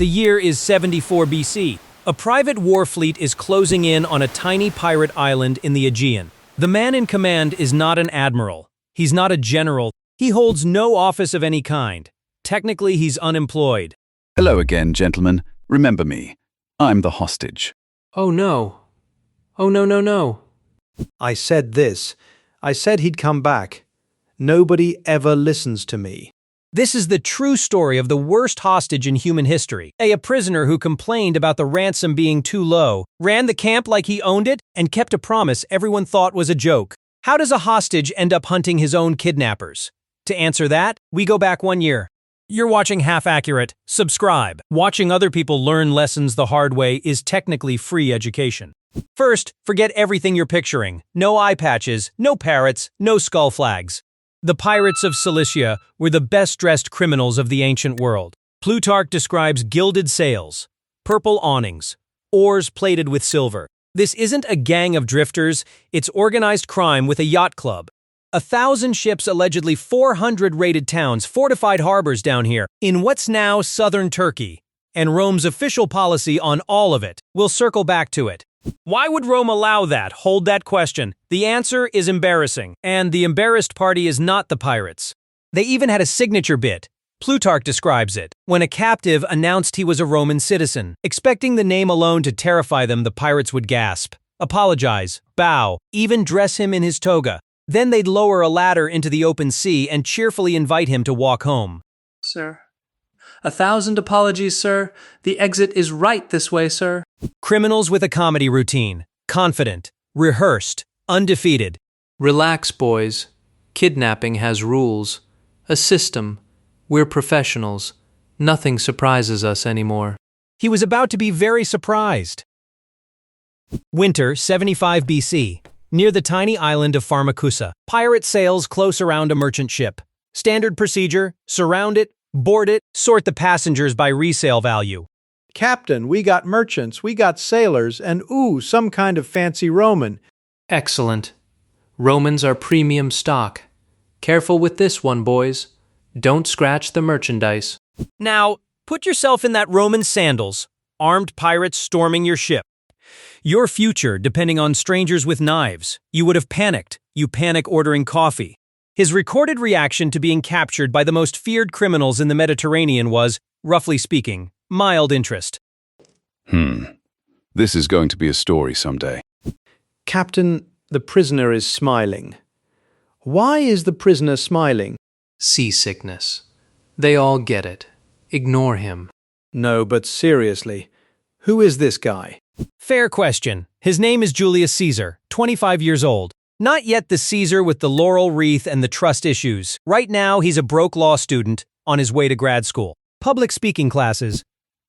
The year is 74 BC. A private war fleet is closing in on a tiny pirate island in the Aegean. The man in command is not an admiral. He's not a general. He holds no office of any kind. Technically, he's unemployed. Hello again, gentlemen. Remember me. I'm the hostage. Oh no. Oh no, no, no. I said this. I said he'd come back. Nobody ever listens to me. This is the true story of the worst hostage in human history. A prisoner who complained about the ransom being too low, ran the camp like he owned it, and kept a promise everyone thought was a joke. How does a hostage end up hunting his own kidnappers? To answer that, we go back 1 year. You're watching Half Accurate. Subscribe. Watching other people learn lessons the hard way is technically free education. First, forget everything you're picturing. No eye patches, no parrots, no skull flags. The pirates of Cilicia were the best-dressed criminals of the ancient world. Plutarch describes gilded sails, purple awnings, oars plated with silver. This isn't a gang of drifters, it's organized crime with a yacht club. 1,000 ships, allegedly 400 raided towns, fortified harbors down here, in what's now southern Turkey, and Rome's official policy on all of it. We'll circle back to it. Why would Rome allow that? Hold that question. The answer is embarrassing, and the embarrassed party is not the pirates. They even had a signature bit. Plutarch describes it. When a captive announced he was a Roman citizen, expecting the name alone to terrify them, the pirates would gasp, apologize, bow, even dress him in his toga. Then they'd lower a ladder into the open sea and cheerfully invite him to walk home. Sir. 1,000 apologies, sir. The exit is right this way, sir. Criminals with a comedy routine. Confident, rehearsed, undefeated. Relax, boys. Kidnapping has rules. A system. We're professionals. Nothing surprises us anymore. He was about to be very surprised. Winter, 75 BC. Near the tiny island of Pharmacussa, pirate sails close around a merchant ship. Standard procedure: surround it, board it, sort the passengers by resale value. Captain, we got merchants, we got sailors, and some kind of fancy Roman. Excellent. Romans are premium stock. Careful with this one, boys. Don't scratch the merchandise. Now, put yourself in that Roman sandals, armed pirates storming your ship. Your future depending on strangers with knives. You would have panicked. You panic ordering coffee. His recorded reaction to being captured by the most feared criminals in the Mediterranean was, roughly speaking, mild interest. This is going to be a story someday. Captain, the prisoner is smiling. Why is the prisoner smiling? Seasickness. They all get it. Ignore him. No, but seriously, who is this guy? Fair question. His name is Julius Caesar, 25 years old. Not yet the Caesar with the laurel wreath and the trust issues. Right now, he's a broke law student on his way to grad school. Public speaking classes.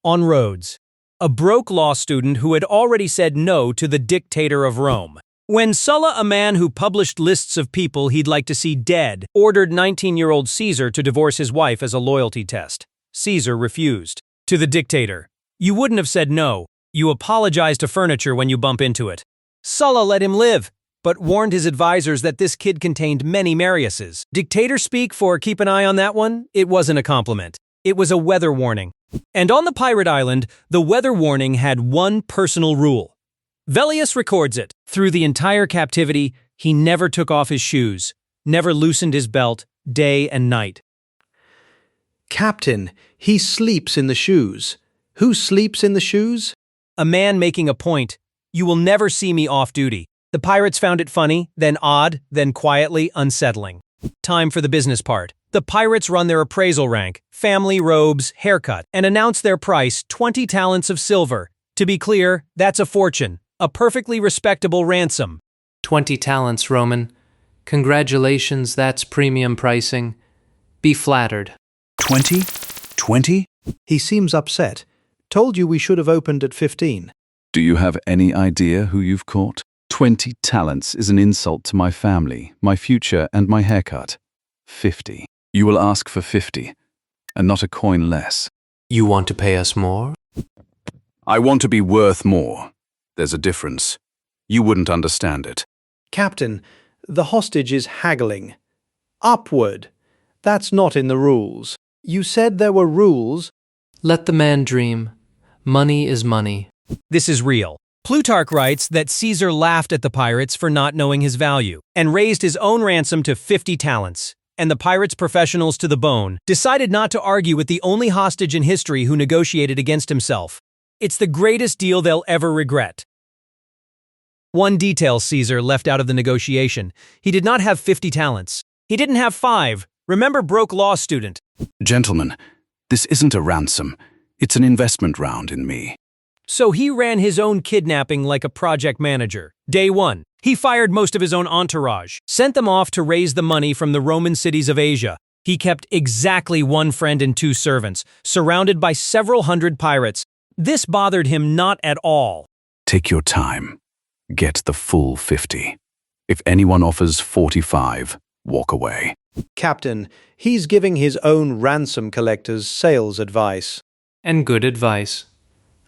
On roads. A broke law student who had already said no to the dictator of Rome. When Sulla, a man who published lists of people he'd like to see dead, ordered 19-year-old Caesar to divorce his wife as a loyalty test. Caesar refused. To the dictator. You wouldn't have said no. You apologize to furniture when you bump into it. Sulla let him live, but warned his advisors that this kid contained many Mariuses. Dictator speak for keep an eye on that one? It wasn't a compliment. It was a weather warning. And on the pirate island, the weather warning had one personal rule. Velleius records it. Through the entire captivity, he never took off his shoes, never loosened his belt, day and night. Captain, he sleeps in the shoes. Who sleeps in the shoes? A man making a point. You will never see me off duty. The pirates found it funny, then odd, then quietly unsettling. Time for the business part. The pirates run their appraisal rank, family, robes, haircut, and announce their price, 20 talents of silver. To be clear, that's a fortune. A perfectly respectable ransom. 20 talents, Roman. Congratulations, that's premium pricing. Be flattered. 20? 20? He seems upset. Told you we should have opened at 15. Do you have any idea who you've caught? 20 talents is an insult to my family, my future, and my haircut. 50. You will ask for 50, and not a coin less. You want to pay us more? I want to be worth more. There's a difference. You wouldn't understand it. Captain, the hostage is haggling. Upward. That's not in the rules. You said there were rules. Let the man dream. Money is money. This is real. Plutarch writes that Caesar laughed at the pirates for not knowing his value and raised his own ransom to 50 talents. And the pirates' professionals to the bone decided not to argue with the only hostage in history who negotiated against himself. It's the greatest deal they'll ever regret. One detail Caesar left out of the negotiation. He did not have 50 talents. He didn't have 5. Remember, broke law student. Gentlemen, this isn't a ransom. It's an investment round in me. So he ran his own kidnapping like a project manager. Day 1. He fired most of his own entourage, sent them off to raise the money from the Roman cities of Asia. He kept exactly 1 friend and 2 servants, surrounded by several hundred pirates. This bothered him not at all. Take your time. Get the full 50. If anyone offers 45, walk away. Captain, he's giving his own ransom collectors sales advice. And good advice.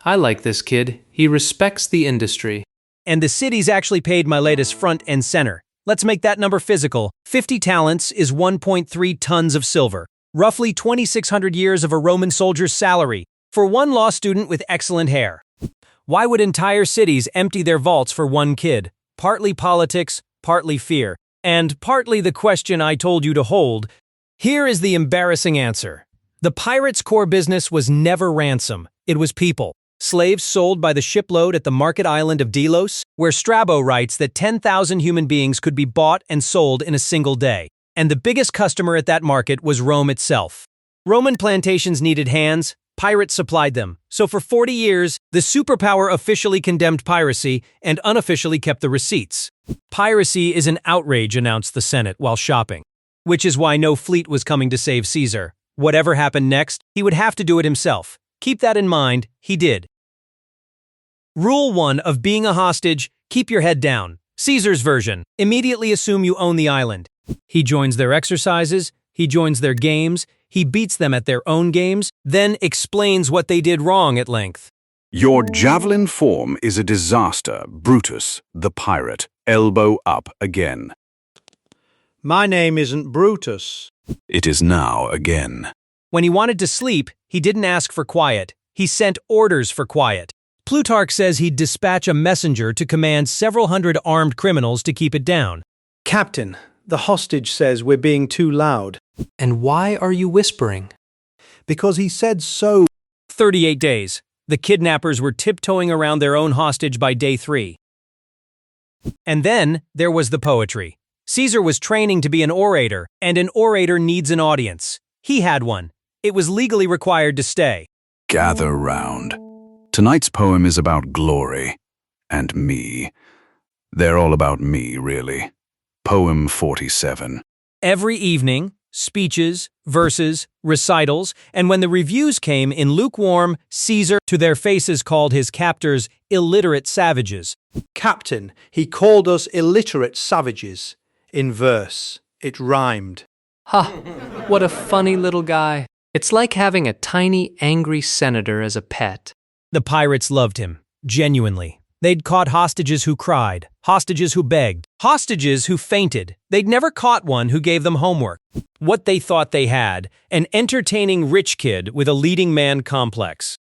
I like this kid. He respects the industry. And the cities actually paid Miletus front and center. Let's make that number physical. 50 talents is 1.3 tons of silver, roughly 2,600 years of a Roman soldier's salary, for 1 law student with excellent hair. Why would entire cities empty their vaults for 1 kid? Partly politics, partly fear, and partly the question I told you to hold. Here is the embarrassing answer. The pirates' core business was never ransom. It was people. Slaves sold by the shipload at the market island of Delos, where Strabo writes that 10,000 human beings could be bought and sold in a single day. And the biggest customer at that market was Rome itself. Roman plantations needed hands. Pirates supplied them. So for 40 years, the superpower officially condemned piracy and unofficially kept the receipts. Piracy is an outrage, announced the Senate while shopping. Which is why no fleet was coming to save Caesar. Whatever happened next, he would have to do it himself. Keep that in mind, he did. Rule 1 of being a hostage, keep your head down. Caesar's version, immediately assume you own the island. He joins their exercises, he joins their games, he beats them at their own games, then explains what they did wrong at length. Your javelin form is a disaster, Brutus, the pirate. Elbow up again. My name isn't Brutus. It is now again. When he wanted to sleep, he didn't ask for quiet. He sent orders for quiet. Plutarch says he'd dispatch a messenger to command several hundred armed criminals to keep it down. Captain, the hostage says we're being too loud. And why are you whispering? Because he said so. 38 days. The kidnappers were tiptoeing around their own hostage by day 3. And then there was the poetry. Caesar was training to be an orator, and an orator needs an audience. He had one. It was legally required to stay. Gather round. Tonight's poem is about glory. And me. They're all about me, really. Poem 47. Every evening, speeches, verses, recitals, and when the reviews came in lukewarm, Caesar to their faces called his captors illiterate savages. Captain, he called us illiterate savages. In verse. It rhymed. Ha! What a funny little guy. It's like having a tiny, angry senator as a pet. The pirates loved him, genuinely. They'd caught hostages who cried, hostages who begged, hostages who fainted. They'd never caught one who gave them homework. What they thought they had, an entertaining rich kid with a leading man complex.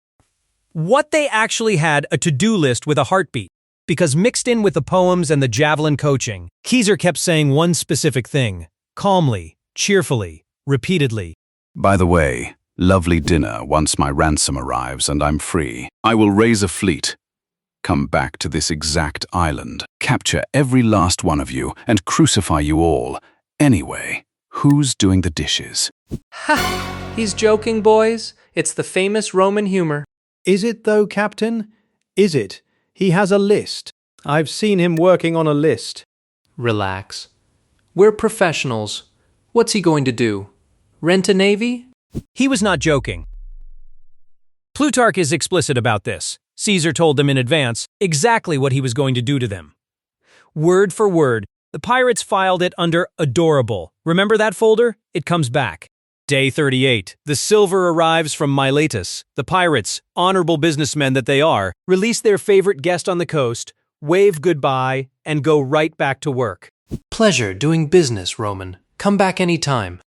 What they actually had, a to-do list with a heartbeat. Because mixed in with the poems and the javelin coaching, Caesar kept saying one specific thing, calmly, cheerfully, repeatedly. By the way, lovely dinner once my ransom arrives and I'm free. I will raise a fleet. Come back to this exact island, capture every last one of you, and crucify you all. Anyway, who's doing the dishes? Ha! He's joking, boys. It's the famous Roman humor. Is it though, Captain? Is it? He has a list. I've seen him working on a list. Relax. We're professionals. What's he going to do? Rent a navy? He was not joking. Plutarch is explicit about this. Caesar told them in advance exactly what he was going to do to them. Word for word, the pirates filed it under adorable. Remember that folder? It comes back. Day 38. The silver arrives from Miletus. The pirates, honorable businessmen that they are, release their favorite guest on the coast, wave goodbye, and go right back to work. Pleasure doing business, Roman. Come back anytime.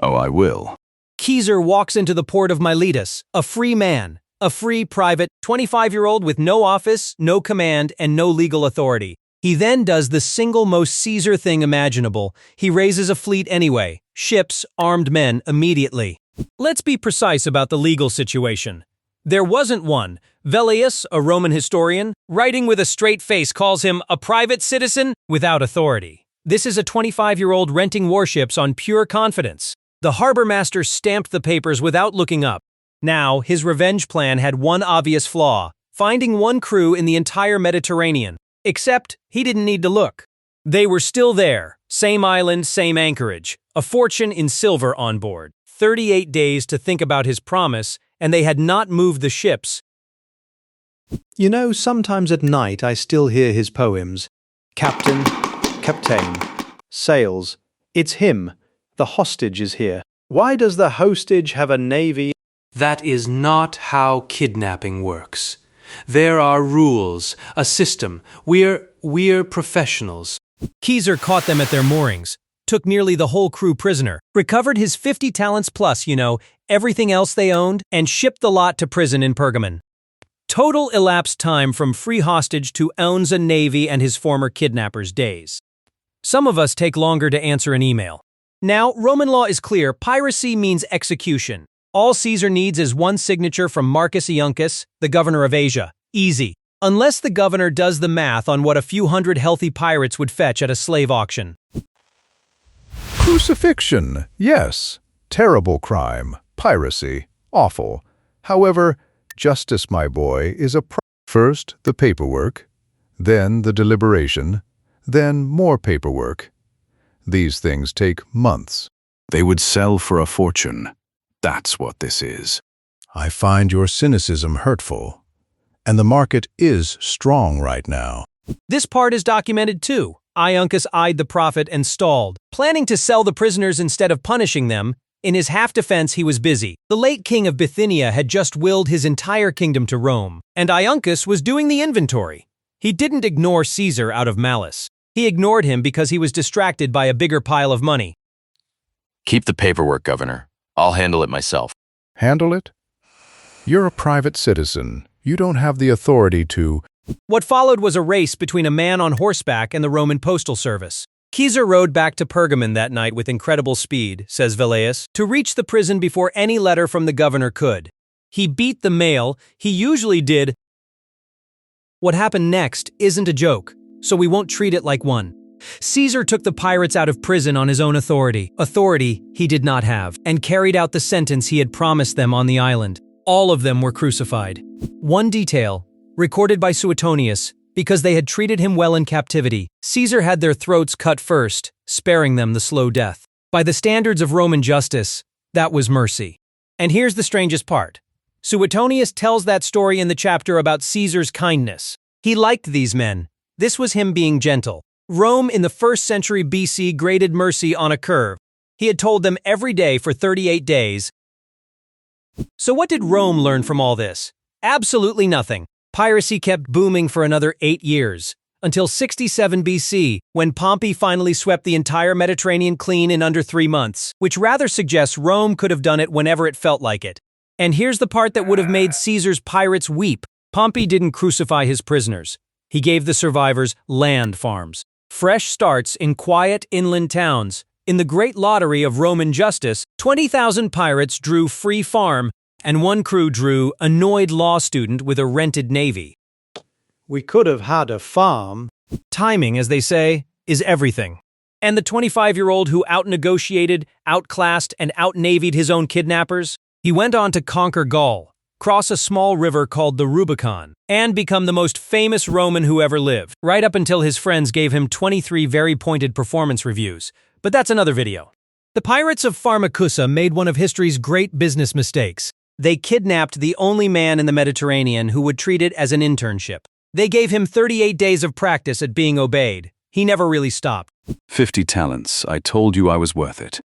Oh, I will. Caesar walks into the port of Miletus, a free man, a free, private, 25-year-old with no office, no command, and no legal authority. He then does the single most Caesar thing imaginable. He raises a fleet anyway, ships, armed men, immediately. Let's be precise about the legal situation. There wasn't one. Velleius, a Roman historian, writing with a straight face, calls him a private citizen without authority. This is a 25-year-old renting warships on pure confidence. The harbor master stamped the papers without looking up. Now, his revenge plan had one obvious flaw: finding one crew in the entire Mediterranean. Except, he didn't need to look. They were still there. Same island, same anchorage. A fortune in silver on board. 38 days to think about his promise, and they had not moved the ships. You know, sometimes at night I still hear his poems. Captain, Captain, sails. It's him. The hostage is here. Why does the hostage have a navy? That is not how kidnapping works. There are rules, a system. We're professionals. Caesar caught them at their moorings, took nearly the whole crew prisoner, recovered his 50 talents plus, everything else they owned, and shipped the lot to prison in Pergamon. Total elapsed time from free hostage to owns a navy and his former kidnappers' days. Some of us take longer to answer an email. Now, Roman law is clear: piracy means execution. All Caesar needs is one signature from Marcus Aeoncus, the governor of Asia. Easy. Unless the governor does the math on what a few hundred healthy pirates would fetch at a slave auction. Crucifixion, yes. Terrible crime. Piracy, awful. However, justice, my boy, is first the paperwork, then the deliberation, then more paperwork. These things take months. They would sell for a fortune. That's what this is. I find your cynicism hurtful, and the market is strong right now. This part is documented too. Aeoncus eyed the prophet and stalled, planning to sell the prisoners instead of punishing them. In his half-defense, he was busy. The late king of Bithynia had just willed his entire kingdom to Rome, and Aeoncus was doing the inventory. He didn't ignore Caesar out of malice. He ignored him because he was distracted by a bigger pile of money. Keep the paperwork, Governor. I'll handle it myself. Handle it? You're a private citizen. You don't have the authority to... What followed was a race between a man on horseback and the Roman postal service. Caesar rode back to Pergamon that night with incredible speed, says Velleius, to reach the prison before any letter from the governor could. He beat the mail. He usually did. What happened next isn't a joke, so we won't treat it like one. Caesar took the pirates out of prison on his own authority he did not have, and carried out the sentence he had promised them on the island. All of them were crucified. One detail, recorded by Suetonius, because they had treated him well in captivity, Caesar had their throats cut first, sparing them the slow death. By the standards of Roman justice, that was mercy. And here's the strangest part. Suetonius tells that story in the chapter about Caesar's kindness. He liked these men. This was him being gentle. Rome in the 1st century BC graded mercy on a curve. He had told them every day for 38 days. So what did Rome learn from all this? Absolutely nothing. Piracy kept booming for another 8 years, until 67 BC, when Pompey finally swept the entire Mediterranean clean in under 3 months, which rather suggests Rome could have done it whenever it felt like it. And here's the part that would have made Caesar's pirates weep. Pompey didn't crucify his prisoners. He gave the survivors land farms. Fresh starts in quiet inland towns. In the great lottery of Roman justice, 20,000 pirates drew free farm, and one crew drew annoyed law student with a rented navy. We could have had a farm. Timing, as they say, is everything. And the 25-year-old who out-negotiated, outclassed, and out-navied his own kidnappers, he went on to conquer Gaul, cross a small river called the Rubicon, and become the most famous Roman who ever lived, right up until his friends gave him 23 very pointed performance reviews. But that's another video. The pirates of Pharmacussa made one of history's great business mistakes. They kidnapped the only man in the Mediterranean who would treat it as an internship. They gave him 38 days of practice at being obeyed. He never really stopped. 50 talents. I told you I was worth it.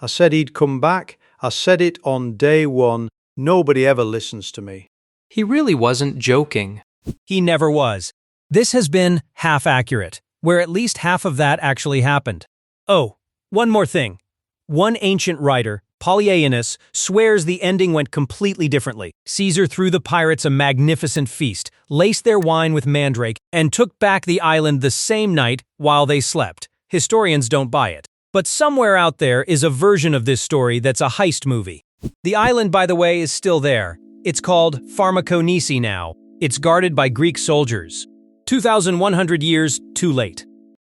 I said he'd come back. I said it on day one. Nobody ever listens to me. He really wasn't joking. He never was. This has been half accurate, where at least half of that actually happened. Oh, one more thing. One ancient writer, Polyaenus, swears the ending went completely differently. Caesar threw the pirates a magnificent feast, laced their wine with mandrake, and took back the island the same night while they slept. Historians don't buy it. But somewhere out there is a version of this story that's a heist movie. The island, by the way, is still there. It's called Pharmacussa now. It's guarded by Greek soldiers. 2,100 years too late.